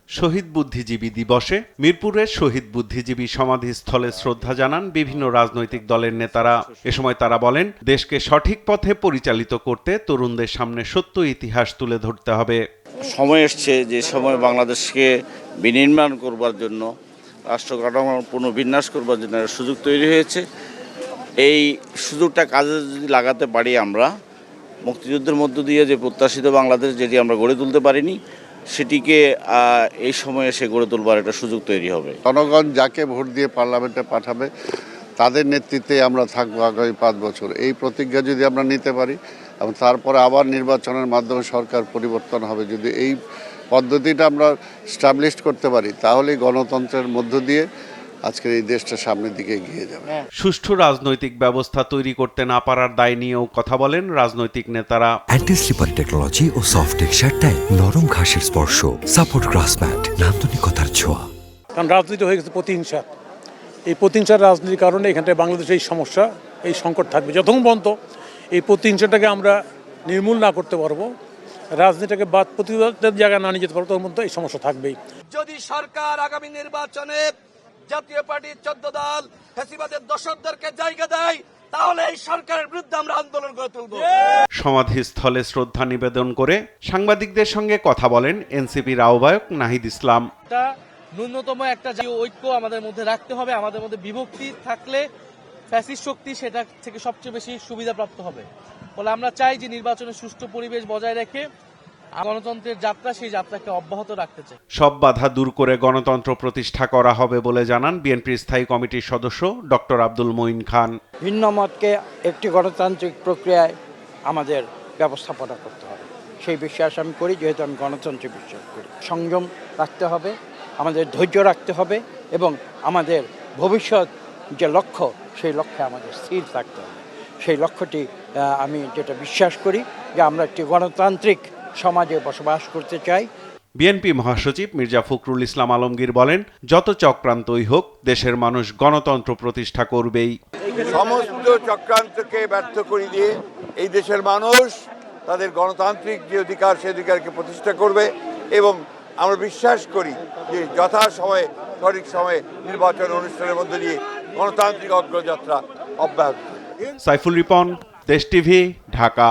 শহীদ বুদ্ধিজীবী দিবসে মিরপুরের শহীদ বুদ্ধিজীবী সমাধিস্থলে শ্রদ্ধা জানান বিভিন্ন রাজনৈতিক দলের নেতারা। এ সময় তারা বলেন, দেশকে সঠিক পথে পরিচালিত করতে তরুণদের সামনে সত্য ইতিহাস তুলে ধরতে হবে। সময় এসছে যে সময় বাংলাদেশকে বিনির্মাণ করবার জন্য, রাষ্ট্র কাঠামো পুনর্বিন্যাস করবার জন্য সুযোগ তৈরি হয়েছে। এই সুযোগটা কাজে যদি লাগাতে পারি, আমরা মুক্তিযুদ্ধের মধ্য দিয়ে যে প্রত্যাশিত বাংলাদেশ যেটি আমরা গড়ে তুলতে পারিনি, সেটিকে এই সময়ে এসে গড়ে তুলবার একটা সুযোগ তৈরি হবে। জনগণ যাকে ভোট দিয়ে পার্লামেন্টে পাঠাবে তাদের নেতৃত্বে আমরা থাকবো আগামী 5 বছর। এই প্রতিজ্ঞা যদি আমরা নিতে পারি এবং তারপরে আবার নির্বাচনের মাধ্যমে সরকার পরিবর্তন হবে, যদি এই পদ্ধতিটা আমরা স্টাবলিশ করতে পারি, তাহলে গণতন্ত্রের মধ্য দিয়ে আজকের এই দেশটা সামনের দিকে এগিয়ে যাবে। সুষ্ঠু রাজনৈতিক ব্যবস্থা তৈরি করতে না পারার দায় নিয়েও কথা বলেন রাজনৈতিক নেতারা। অ্যান্টি স্লিপার টেকনোলজি ও সফট টেক্সচারটাই নরম ঘাসের স্পর্শ, সাপোর্ট গ্রাস ম্যাট, নান্দনিকতার ছোঁয়া। কারণ রাজনীতি হয়ে গেছে প্রতিহিংসা। এই প্রতিহিংসার রাজনীতির কারণে এখানটায় বাংলাদেশে এই সমস্যা, এই সংকট থাকবে। যতক্ষণ পর্যন্ত এই প্রতিহিংসাটাকে আমরা নির্মূল না করতে পারবো, রাজনীতিটাকে বাদ প্রতিবাদের জায়গায় না নিয়ে যেতে পারবো, তখন পর্যন্ত এই সমস্যা থাকবেই। যদি সরকার আগামী নির্বাচনে জাতীয় পার্টির 14 দল ফ্যাসিবাদের দোসরদেরকে জায়গা দেয়, তাহলে এই সরকারের বিরুদ্ধে আমরা আন্দোলন করে তুলব। সমাধিস্থলে শ্রদ্ধা নিবেদন করে সাংবাদিকদের সঙ্গে কথা বলেন এনসিপির আহ্বায়ক নাহিদ ইসলাম। ন্যূনতম একটা ঐক্য আমাদের মধ্যে রাখতে হবে। আমাদের মধ্যে বিভক্তি থাকলে ফ্যাসিস্ট শক্তি সেটা থেকে সবচেয়ে বেশি সুবিধাপ্রাপ্ত হবে। ফলে আমরা চাই যে নির্বাচনের সুষ্ঠু পরিবেশ বজায় রেখে গণতন্ত্রের যাত্রা, সেই যাত্রাকে অব্যাহত রাখতে চাই। সব বাধা দূর করে গণতন্ত্র প্রতিষ্ঠা করা হবে বলে জানান বিএনপির স্থায়ী কমিটির সদস্য ডক্টর আব্দুল মঈন খান। ভিন্ন মতকে একটি গণতান্ত্রিক প্রক্রিয়ায় আমাদের ব্যবস্থাপনা করতে হবে, সেই বিশ্বাস আমি করি। যেহেতু আমি গণতন্ত্রে বিশ্বাস করি, সংযম রাখতে হবে, আমাদের ধৈর্য রাখতে হবে এবং আমাদের ভবিষ্যৎ যে লক্ষ্য, সেই লক্ষ্যে আমাদের স্থির থাকতে হবে। সেই লক্ষ্যটি আমি যেটা বিশ্বাস করি যে আমরা একটি গণতান্ত্রিক সমাজে বসবাস করতে চাই। বিএনপি মহাসচিব মির্জা ফখরুল ইসলাম আলমগীর বলেন, যত চক্রান্তই হোক দেশের মানুষ গণতন্ত্র প্রতিষ্ঠা করবেই। সমস্ত চক্রান্তকে ব্যর্থ করে দিয়ে এই দেশের মানুষ তাদের গণতান্ত্রিক যে অধিকার, সেই অধিকারকে প্রতিষ্ঠা করবে এবং আমরা বিশ্বাস করি যে যথাসময়ে সঠিক সময়ে নির্বাচন অনুষ্ঠানের মধ্যে দিয়ে গণতান্ত্রিক অগ্রযাত্রা অব্যাহত। সাইফুল রিপন, দেশ টিভি, ঢাকা।